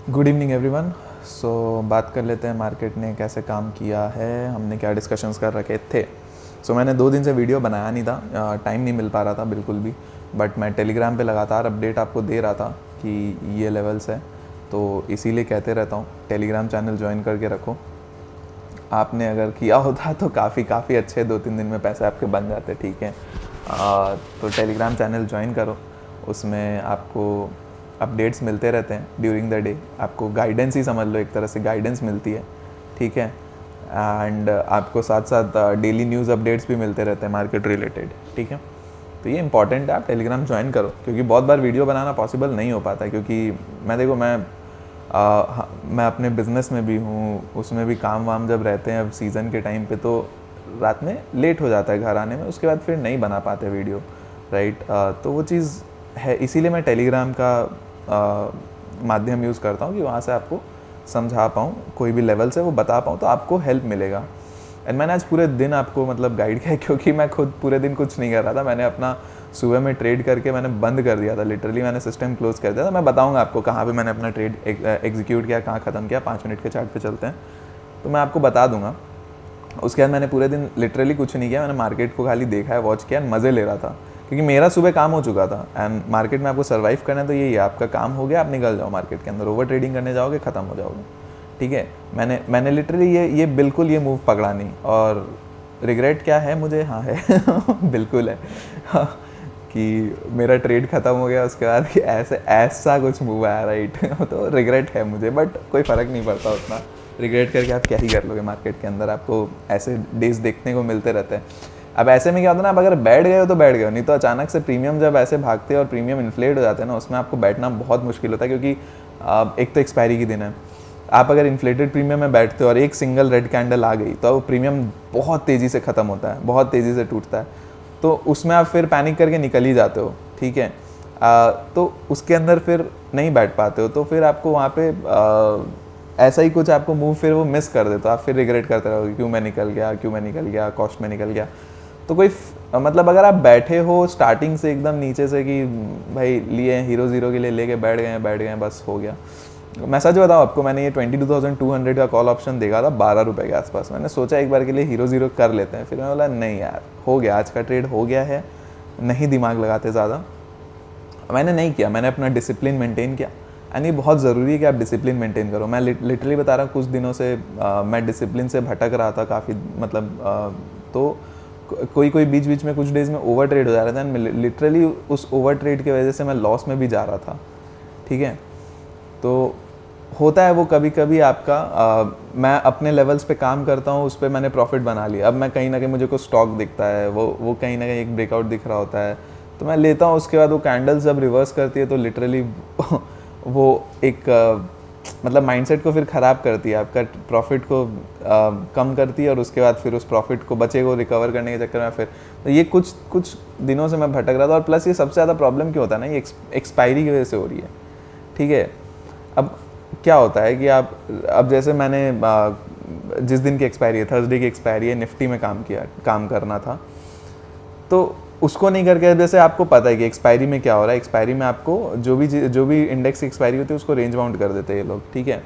Good evening everyone. सो बात कर लेते हैं मार्केट ने कैसे काम किया है, हमने क्या डिस्कशंस कर रखे थे। मैंने 2 दिन से वीडियो बनाया नहीं था, टाइम नहीं मिल पा रहा था बिल्कुल भी। बट मैं टेलीग्राम पे लगातार अपडेट आपको दे रहा था कि ये लेवल्स है, तो इसीलिए कहते रहता हूँ टेलीग्राम चैनल ज्वाइन करके रखो। आपने अगर किया होता तो काफ़ी अच्छे 2-3 दिन में पैसे आपके बन जाते, ठीक है। तो टेलीग्राम चैनल ज्वाइन करो, उसमें आपको अपडेट्स मिलते रहते हैं ड्यूरिंग द डे। आपको गाइडेंस ही समझ लो, एक तरह से गाइडेंस मिलती है, ठीक है। एंड आपको साथ साथ डेली न्यूज़ अपडेट्स भी मिलते रहते हैं मार्केट रिलेटेड, ठीक है। तो ये इंपॉर्टेंट है, आप टेलीग्राम ज्वाइन करो, क्योंकि बहुत बार वीडियो बनाना पॉसिबल नहीं हो पाता है। क्योंकि मैं अपने बिज़नेस में भी हूँ, उसमें भी काम वाम जब रहते हैं अब सीज़न के टाइम पे, तो रात में लेट हो जाता है घर आने में, उसके बाद फिर नहीं बना पाते वीडियो, राइट। तो वो चीज़ है, इसीलिए मैं टेलीग्राम का माध्यम यूज़ करता हूँ कि वहाँ से आपको समझा पाऊँ, कोई भी लेवल से वो बता पाऊँ, तो आपको हेल्प मिलेगा। एंड मैंने आज पूरे दिन आपको मतलब गाइड किया, क्योंकि मैं खुद पूरे दिन कुछ नहीं कर रहा था। मैंने अपना सुबह में ट्रेड करके मैंने बंद कर दिया था, लिटरली मैंने सिस्टम क्लोज कर दिया था। मैं बताऊंगा आपको कहाँ पे मैंने अपना ट्रेड एग्जीक्यूट किया, कहाँ ख़त्म किया। 5 मिनट के चार्ट पे चलते हैं तो मैं आपको बता दूंगा। उसके बाद मैंने पूरे दिन लिटरली कुछ नहीं किया, मैंने मार्केट को खाली देखा है, वॉच किया, मज़े ले रहा था, क्योंकि मेरा सुबह काम हो चुका था। एंड मार्केट में आपको सर्वाइव करना है, तो यही है, आपका काम हो गया, आप निकल जाओ मार्केट के अंदर। ओवर ट्रेडिंग करने जाओगे, ख़त्म हो जाओगे, ठीक है। मैंने लिटरली ये बिल्कुल ये मूव पकड़ा नहीं, और रिग्रेट क्या है मुझे, हाँ है बिल्कुल है कि मेरा ट्रेड ख़त्म हो गया, उसके बाद कि ऐसा कुछ मूव आया, राइट तो रिग्रेट है मुझे, बट कोई फ़र्क नहीं पड़ता उतना। रिग्रेट करके आप क्या ही कर लोगे मार्केट के अंदर, आपको ऐसे डेज देखने को मिलते रहते हैं। अब ऐसे में क्या होता है ना, आप अगर बैठ गए हो तो बैठ गए हो, नहीं तो अचानक से प्रीमियम जब ऐसे भागते हैं और प्रीमियम इन्फ्लेट हो जाते हैं ना, उसमें आपको बैठना बहुत मुश्किल होता है। क्योंकि एक तो एक्सपायरी की दिन है, आप अगर इन्फ्लेटेड प्रीमियम में बैठते हो और एक सिंगल रेड कैंडल आ गई, तो वो प्रीमियम बहुत तेज़ी से ख़त्म होता है, बहुत तेज़ी से टूटता है। तो उसमें आप फिर पैनिक करके निकल ही जाते हो, ठीक है। तो उसके अंदर फिर नहीं बैठ पाते हो, तो फिर आपको वहाँ पे ऐसा ही कुछ आपको मूव फिर वो मिस कर देते हो, आप फिर रिग्रेट करते रहोगे, क्यों मैं निकल गया, कॉस्ट में निकल गया। तो मतलब अगर आप बैठे हो स्टार्टिंग से एकदम नीचे से कि भाई लिए हीरो ज़ीरो के लिए लेके बैठ गए बस हो गया। मैं सच बताऊँ आपको, मैंने ये 22,200 का कॉल ऑप्शन देखा था 12 रुपये के आसपास। मैंने सोचा एक बार के लिए हीरो ज़ीरो कर लेते हैं, फिर मैं बोला नहीं यार, हो गया, आज का ट्रेड हो गया है, नहीं दिमाग लगाते ज़्यादा। मैंने नहीं किया, मैंने अपना डिसिप्लिन मेंटेन किया। एंड ये बहुत ज़रूरी है कि आप डिसिप्लिन मेंटेन करो। मैं लिटरली बता रहा हूँ, कुछ दिनों से मैं डिसिप्लिन से भटक रहा था काफ़ी, मतलब तो कोई बीच बीच में कुछ डेज़ में ओवर ट्रेड हो जा रहा था, एंड लिटरली उस ओवर ट्रेड की वजह से मैं लॉस में भी जा रहा था, ठीक है। तो होता है वो कभी कभी आपका मैं अपने लेवल्स पे काम करता हूँ, उस पर मैंने प्रॉफिट बना लिया। अब मैं कहीं ना कहीं मुझे को स्टॉक दिखता है, वो कहीं ना कहीं एक ब्रेकआउट दिख रहा होता है, तो मैं लेता हूँ। उसके बाद वो कैंडल्स जब रिवर्स करती है तो लिटरली वो एक मतलब माइंडसेट को फिर ख़राब करती है, आपका प्रॉफिट को कम करती है, और उसके बाद फिर उस प्रॉफिट को बचे को रिकवर करने के चक्कर में फिर तो ये कुछ दिनों से मैं भटक रहा था। और प्लस ये सबसे ज़्यादा प्रॉब्लम क्यों होता है ना, ये एक्सपायरी की वजह से हो रही है, ठीक है। अब क्या होता है कि अब जैसे मैंने जिस दिन की एक्सपायरी है, थर्सडे की एक्सपायरी है, निफ्टी में काम करना था, तो उसको नहीं करके, जैसे आपको पता है कि एक्सपायरी में क्या हो रहा है, एक्सपायरी में आपको जो भी इंडेक्स की एक्सपायरी होती है उसको रेंज बाउंड कर देते हैं ये लोग, ठीक है।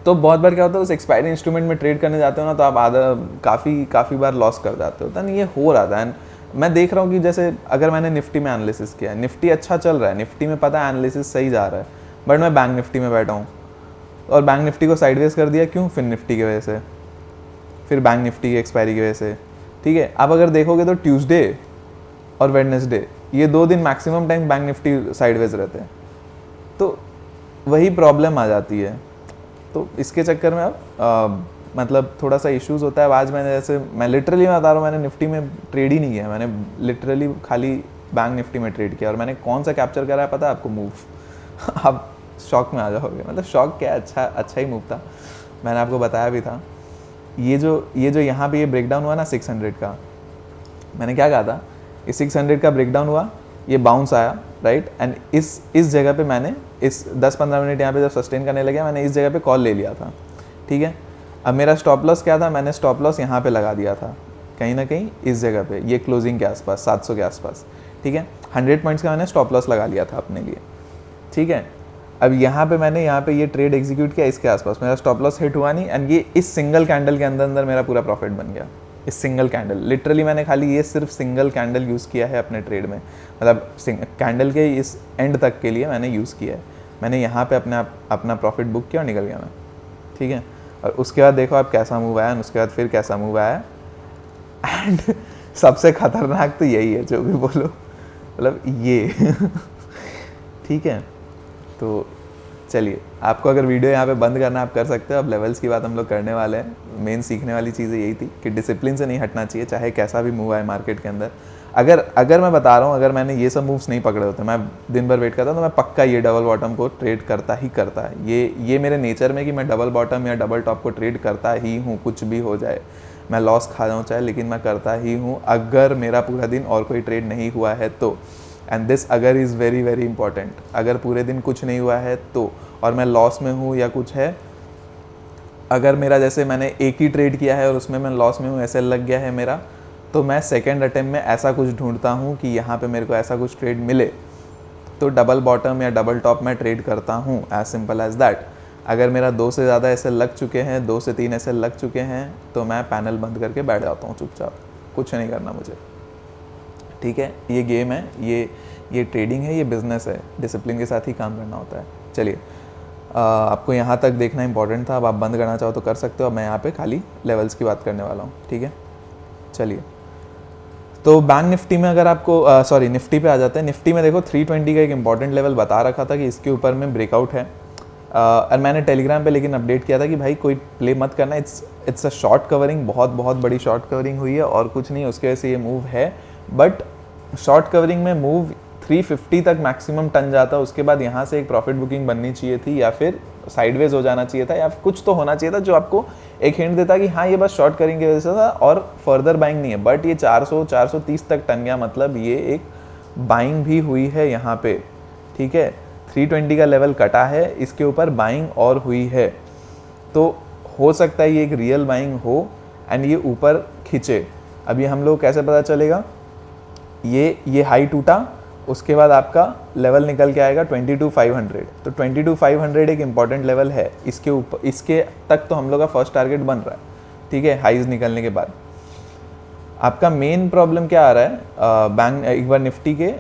तो बहुत बार क्या होता है, उस एक्सपायरी इंस्ट्रूमेंट में ट्रेड करने जाते हो ना, तो आप काफ़ी बार लॉस कर जाते हो। तो ये हो रहा था। एंड मैं देख रहा हूँ कि जैसे अगर मैंने निफ्टी में एनालिसिस किया, निफ्टी अच्छा चल रहा है, निफ्टी में पता है एनालिसिस सही जा रहा है, बट मैं बैंक निफ्टी में बैठा हूँ और बैंक निफ्टी को साइडवेज कर दिया। क्यों? फिर निफ्टी की वजह से, फिर बैंक निफ्टी की एक्सपायरी की वजह से, ठीक है। अब अगर देखोगे तो ट्यूसडे और वेडनेसडे, ये 2 दिन maximum time bank Nifty sideways रहते हैं, तो वही प्रॉब्लम आ जाती है। तो इसके चक्कर में अब मतलब थोड़ा सा इश्यूज़ होता है। आज मैं लिटरली बता रहा हूँ, मैंने निफ्टी में ट्रेड ही नहीं किया, मैंने लिटरली खाली बैंक निफ्टी में ट्रेड किया। और मैंने कौन सा कैप्चर करा है पता है आपको? मूव आप शॉक में आ जाओगे, मतलब शॉक क्या, अच्छा ही मूव था, मैंने आपको बताया भी था। ये जो यहाँ पे ये ब्रेकडाउन हुआ ना 600 का, मैंने क्या कहा था, इस 600 का ब्रेकडाउन हुआ, ये बाउंस आया, राइट। एंड इस जगह पे मैंने इस 10-15 मिनट यहाँ पे जब सस्टेन करने लगे, मैंने इस जगह पे कॉल ले लिया था, ठीक है। अब मेरा स्टॉप लॉस क्या था, मैंने स्टॉप लॉस यहाँ पे लगा दिया था, कहीं ना कहीं इस जगह पे, ये क्लोजिंग के आसपास 700 के आसपास, ठीक है। 100 पॉइंट्स का मैंने स्टॉप लॉस लगा लिया था अपने लिए, ठीक है। अब यहाँ पे मैंने यहाँ पे ये ट्रेड एग्जीक्यूट किया इसके आसपास, मेरा स्टॉप लॉस हिट हुआ नहीं, एंड ये इस सिंगल कैंडल के अंदर अंदर मेरा पूरा प्रॉफिट बन गया। इस सिंगल कैंडल, लिटरली मैंने खाली ये सिर्फ सिंगल कैंडल यूज़ किया है अपने ट्रेड में, मतलब कैंडल के इस एंड तक के लिए मैंने यूज़ किया है। मैंने यहाँ पे अपना प्रॉफिट बुक किया और निकल गया मैं, ठीक है। और उसके बाद देखो आप कैसा मूव आया, उसके बाद फिर कैसा मूव आया, एंड सबसे खतरनाक तो यही है जो भी बोलो, मतलब ये ठीक है। तो चलिए, आपको अगर वीडियो यहाँ पे बंद करना आप कर सकते हो। अब लेवल्स की बात हम लोग करने वाले हैं। मेन सीखने वाली चीज़ें यही थी कि डिसिप्लिन से नहीं हटना चाहिए, चाहे कैसा भी मूव आए मार्केट के अंदर। अगर मैं बता रहा हूँ, अगर मैंने ये सब मूव्स नहीं पकड़े होते, मैं दिन भर वेट करता तो मैं पक्का ये डबल बॉटम को ट्रेड करता है। ये मेरे नेचर में कि मैं डबल बॉटम या डबल टॉप को ट्रेड करता ही हूँ, कुछ भी हो जाए, मैं लॉस खा जाऊँ चाहे, लेकिन मैं करता ही हूँ अगर मेरा पूरा दिन और कोई ट्रेड नहीं हुआ है तो। एंड दिस अगर इज़ वेरी वेरी इंपॉर्टेंट। अगर पूरे दिन कुछ नहीं हुआ है तो, और मैं लॉस में हूँ या कुछ है, अगर मेरा जैसे मैंने एक ही ट्रेड किया है और उसमें मैं लॉस में हूँ, ऐसे लग गया है मेरा, तो मैं सेकेंड अटेम्प्ट में ऐसा कुछ ढूंढता हूँ कि यहाँ पे मेरे को ऐसा कुछ ट्रेड मिले, तो डबल बॉटम या डबल टॉप मैं ट्रेड करता हूँ, एज सिंपल एज दैट। अगर मेरा 2 से ज़्यादा ऐसे लग चुके हैं, 2 से 3 ऐसे लग चुके हैं, तो मैं पैनल बंद करके बैठ जाता हूँ चुपचाप, कुछ नहीं करना मुझे, ठीक है। ये गेम है, ये ट्रेडिंग है, ये बिज़नेस है, डिसिप्लिन के साथ ही काम करना होता है। चलिए, आपको यहाँ तक देखना इंपॉर्टेंट था। अब आप बंद करना चाहो तो कर सकते हो। अब मैं यहाँ पे खाली लेवल्स की बात करने वाला हूँ, ठीक है। चलिए, तो बैंक निफ्टी में अगर आपको निफ्टी पे आ जाते हैं। निफ्टी में देखो 320 का एक इंपॉर्टेंट लेवल बता रखा था कि इसके ऊपर में ब्रेकआउट है, और मैंने टेलीग्राम पे लेकिन अपडेट किया था कि भाई कोई प्ले मत करना, इट्स अ शॉर्ट कवरिंग, बहुत बड़ी शॉर्ट कवरिंग हुई है और कुछ नहीं, उसके वजह से ये मूव है। बट शॉर्ट कवरिंग में मूव 350 तक मैक्सिमम टन जाता है, उसके बाद यहाँ से एक प्रॉफिट बुकिंग बननी चाहिए थी, या फिर साइडवेज हो जाना चाहिए था, या कुछ तो होना चाहिए था जो आपको एक हिंट देता कि हाँ ये बस शॉर्ट कवरिंग की वजह से था और फर्दर बाइंग नहीं है। बट ये 430 तक टन गया, मतलब ये एक बाइंग भी हुई है यहाँ पे, ठीक है। 320 का लेवल कटा है, इसके ऊपर बाइंग और हुई है, तो हो सकता है ये एक रियल बाइंग हो एंड ये ऊपर खिंचे। अभी हम लोग कैसे पता चलेगा, ये हाई टूटा, उसके बाद आपका लेवल निकल के आएगा 22,500, तो 22,500 एक इंपॉर्टेंट लेवल है। इसके ऊपर, इसके तक तो हम लोग का फर्स्ट टारगेट बन रहा है, ठीक है, हाईज निकलने के बाद। आपका मेन प्रॉब्लम क्या आ रहा है, बैंक एक बार निफ्टी के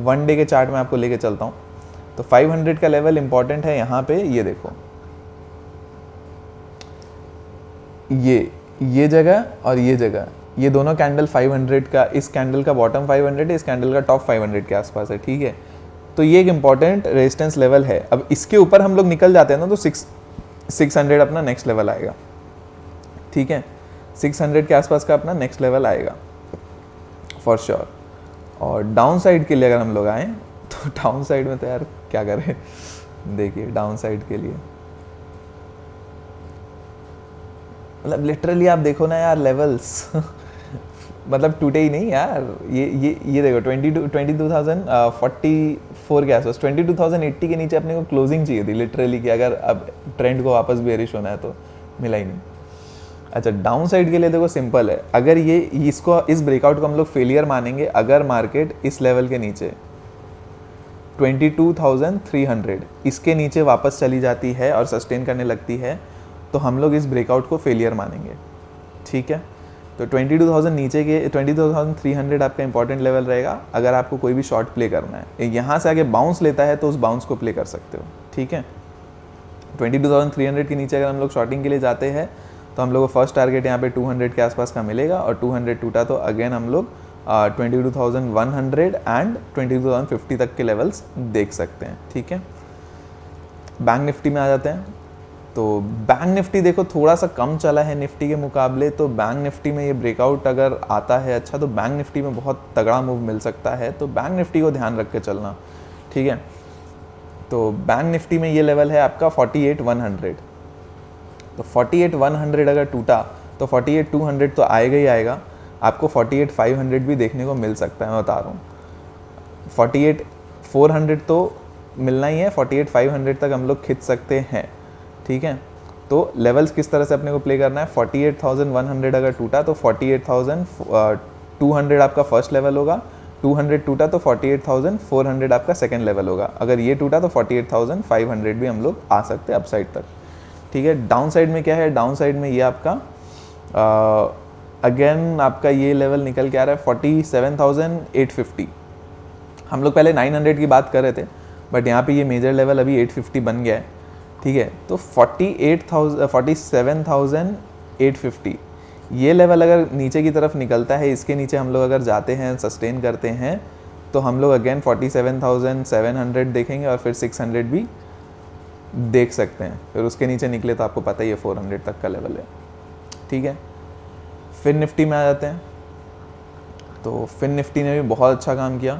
1 डे के चार्ट में आपको लेके चलता हूँ। तो 500 का लेवल इंपॉर्टेंट है यहाँ पे, ये देखो, ये जगह और ये जगह, ये दोनों कैंडल 500 का, इस कैंडल का बॉटम 500 है, इस कैंडल का टॉप 500 के आसपास है, ठीक है। तो ये एक इंपॉर्टेंट रेजिस्टेंस लेवल है। अब इसके ऊपर हम लोग निकल जाते हैं ना, तो 600 अपना नेक्स्ट लेवल आएगा, ठीक है। 600 के आसपास का अपना नेक्स्ट लेवल आएगा फॉर श्योर। और डाउन साइड के लिए अगर हम लोग आए, तो डाउन साइड में तो यार क्या करें, देखिए डाउन साइड के लिए मतलब लिटरली आप देखो ना यार, लेवल्स मतलब टूटे ही नहीं यार। ये देखो 22,044 के आसपास, 22,080 के नीचे अपने को क्लोजिंग चाहिए थी लिटरली, कि अगर अब ट्रेंड को वापस बेरिश होना है, तो मिला ही नहीं। अच्छा, डाउन साइड के लिए देखो सिंपल है, अगर इस ब्रेकआउट को हम लोग फेलियर मानेंगे, अगर मार्केट इस लेवल के नीचे 22,300 इसके नीचे वापस चली जाती है और सस्टेन करने लगती है, तो हम लोग इस ब्रेकआउट को फेलियर मानेंगे, ठीक है। तो 22,000 नीचे के 22,300 आपका इंपॉर्टेंट लेवल रहेगा अगर आपको कोई भी शॉर्ट प्ले करना है। यहाँ से आगे बाउंस लेता है तो उस बाउंस को प्ले कर सकते हो, ठीक है। 22,300 के नीचे अगर हम लोग शॉर्टिंग के लिए जाते हैं, तो हम लोग को फर्स्ट टारगेट यहाँ पे 200 के आसपास का मिलेगा, और 200 टूटा तो अगेन हम लोग 22,100 एंड 22,050 तक के लेवल्स देख सकते हैं, ठीक है। बैंक निफ्टी में आ जाते हैं। तो बैंक निफ्टी देखो थोड़ा सा कम चला है निफ्टी के मुकाबले, तो बैंक निफ्टी में ये ब्रेकआउट अगर आता है अच्छा, तो बैंक निफ्टी में बहुत तगड़ा मूव मिल सकता है, तो बैंक निफ्टी को ध्यान रख के चलना, ठीक है। तो बैंक निफ्टी में ये लेवल है आपका 48,100, तो 48,100 अगर टूटा तो 48,200 तो आएगा ही आएगा, आपको 48,500 भी देखने को मिल सकता है, मैं बता रहा हूँ। 48,400 तो मिलना ही है, 48,500 तक हम लोग खिंच सकते हैं, ठीक है। तो लेवल्स किस तरह से अपने को प्ले करना है, 48,100 अगर टूटा तो 48,200 आपका फर्स्ट लेवल होगा, 200 टूटा तो 48,400 आपका सेकंड लेवल होगा। अगर ये टूटा तो 48,500 भी हम लोग आ सकते हैं अपसाइड तक, ठीक है। डाउन साइड में क्या है, डाउन साइड में ये आपका अगेन आपका ये लेवल निकल के आ रहा है 47,850। हम लोग पहले 900 की बात कर रहे थे, बट यहाँ पे ये मेजर लेवल अभी 850 बन गया है, ठीक है। तो 47,850 ये लेवल अगर नीचे की तरफ निकलता है, इसके नीचे हम लोग अगर जाते हैं, सस्टेन करते हैं, तो हम लोग अगेन 47,700 देखेंगे और फिर 600 भी देख सकते हैं। फिर उसके नीचे निकले तो आपको पता ही है 400 तक का लेवल है, ठीक है। फिर निफ्टी में आ जाते हैं, तो फिर निफ्टी ने भी बहुत अच्छा काम किया।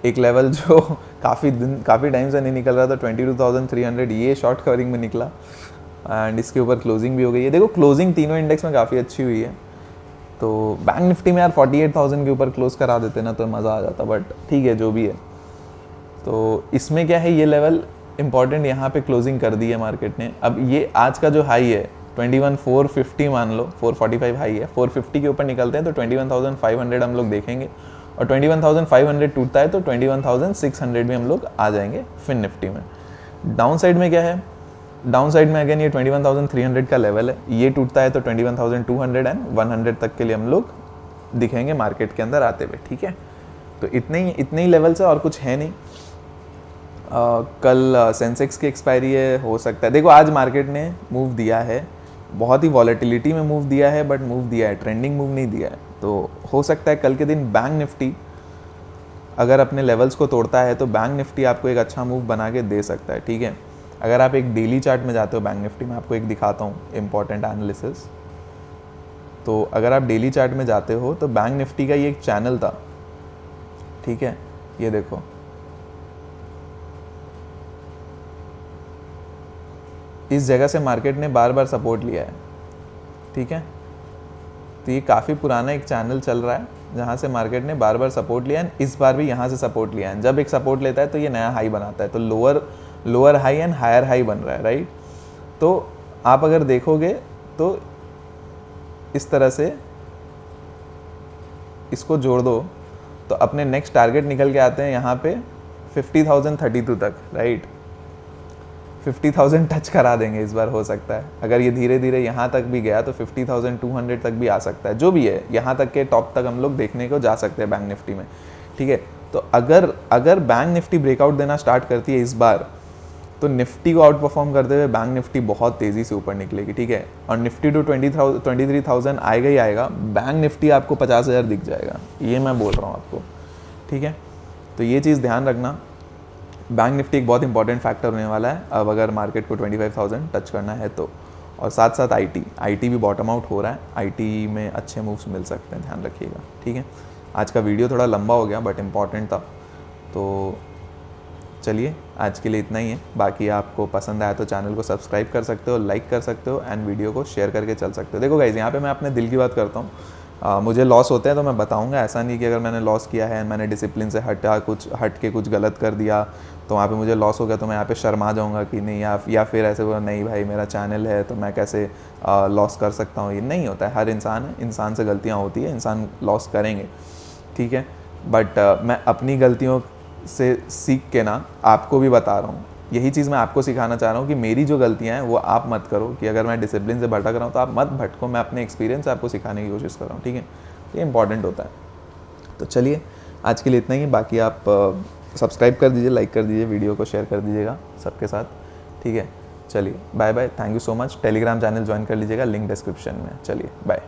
एक लेवल जो काफ़ी टाइम से नहीं निकल रहा था 22,300, ये शॉर्ट कवरिंग में निकला एंड इसके ऊपर क्लोजिंग भी हो गई है। देखो क्लोजिंग तीनों इंडेक्स में काफ़ी अच्छी हुई है। तो बैंक निफ्टी में यार 48,000 के ऊपर क्लोज करा देते ना तो मज़ा आ जाता, बट ठीक है जो भी है। तो इसमें क्या है, ये लेवल इंपॉर्टेंट यहाँ पे क्लोजिंग कर दी है मार्केट ने। अब ये आज का जो हाई है 21,450 मान लो, 445 हाई है, 450 के ऊपर निकलते हैं तो 21,500 हम लोग देखेंगे, और 21,500 टूटता है तो 21,600 भी हम लोग आ जाएंगे फिन निफ्टी में। डाउन साइड में क्या है, डाउन साइड में अगेन ये 21,300 का लेवल है, ये टूटता है तो 21,200 एंड 100 तक के लिए हम लोग दिखेंगे मार्केट के अंदर आते हुए, ठीक है। तो इतने ही लेवल्स है और कुछ है नहीं। कल सेंसेक्स की एक्सपायरी है, हो सकता है, देखो आज मार्केट ने मूव दिया है, बहुत ही वॉलेटिलिटी में मूव दिया है, बट मूव दिया है, ट्रेंडिंग मूव नहीं दिया है। तो हो सकता है कल के दिन बैंक निफ्टी अगर अपने लेवल्स को तोड़ता है तो बैंक निफ्टी आपको एक अच्छा मूव बना के दे सकता है, ठीक है। अगर आप एक डेली चार्ट में जाते हो बैंक निफ्टी में, आपको एक दिखाता हूँ इम्पॉर्टेंट एनालिसिस। तो अगर आप डेली चार्ट में जाते हो तो बैंक निफ्टी का ये एक चैनल था, ठीक है, ये देखो, इस जगह से मार्केट ने बार बार सपोर्ट लिया है, ठीक है। तो ये काफ़ी पुराना एक चैनल चल रहा है जहाँ से मार्केट ने बार बार सपोर्ट लिया है, इस बार भी यहाँ से सपोर्ट लिया है। जब एक सपोर्ट लेता है तो ये नया हाई बनाता है, तो lower high and higher high बन रहा है, राइट। तो आप अगर देखोगे तो इस तरह से इसको जोड़ दो तो अपने नेक्स्ट टारगेट निकल के आते हैं यहाँ पे 50,032 तक, राइट। 50,000 टच करा देंगे इस बार, हो सकता है। अगर ये धीरे धीरे यहाँ तक भी गया तो 50,200 तक भी आ सकता है, जो भी है, यहाँ तक के टॉप तक हम लोग देखने को जा सकते हैं बैंक निफ्टी में, ठीक है। तो अगर बैंक निफ्टी ब्रेकआउट देना स्टार्ट करती है इस बार, तो निफ्टी को आउट परफॉर्म करते हुए बैंक निफ्टी बहुत तेज़ी से ऊपर निकलेगी, ठीक है। और निफ्टी टू 23,000 आएगा ही आएगा, बैंक निफ्टी आपको 50,000 दिख जाएगा, ये मैं बोल रहा हूँ आपको, ठीक है। तो ये चीज़ ध्यान रखना, बैंक निफ्टी एक बहुत इंपॉर्टेंट फैक्टर होने वाला है अब अगर मार्केट को 25,000 टच करना है तो। और साथ साथ आईटी भी बॉटम आउट हो रहा है, आईटी में अच्छे मूव्स मिल सकते हैं, ध्यान रखिएगा, ठीक है। आज का वीडियो थोड़ा लंबा हो गया बट इम्पॉर्टेंट था, तो चलिए आज के लिए इतना ही है। बाकी आपको पसंद आया तो चैनल को सब्सक्राइब कर सकते हो, लाइक कर सकते हो एंड वीडियो को शेयर करके चल सकते हो। देखो गाइज, यहाँ पे मैं अपने दिल की बात करता हूँ, मुझे लॉस होते हैं तो मैं बताऊंगा, ऐसा नहीं कि अगर मैंने लॉस किया है, मैंने डिसिप्लिन से हट के कुछ गलत कर दिया तो वहाँ पे मुझे लॉस हो गया तो मैं यहाँ पे शर्मा जाऊँगा कि नहीं, या फिर ऐसे बोला नहीं भाई मेरा चैनल है तो मैं कैसे लॉस कर सकता हूँ। ये नहीं होता है, हर इंसान से गलतियाँ होती है, इंसान लॉस करेंगे, ठीक है। बट मैं अपनी गलतियों से सीख के ना आपको भी बता रहा हूँ, यही चीज़ मैं आपको सिखाना चाह रहा हूँ कि मेरी जो गलतियाँ हैं वो आप मत करो, कि अगर मैं डिसिप्लिन से भटक रहा हूँ तो आप मत भटको, मैं अपने एक्सपीरियंस से आपको सिखाने की कोशिश कर रहा हूँ, ठीक है। ये इंपॉर्टेंट होता है। तो चलिए आज के लिए इतना ही, बाकी आप सब्सक्राइब कर दीजिए, लाइक कर दीजिए, वीडियो को शेयर कर दीजिएगा सबके साथ, ठीक है। चलिए bye bye, thank you so much. Telegram channel join कर लीजिएगा, लिंक डिस्क्रिप्शन में। चलिए बाय।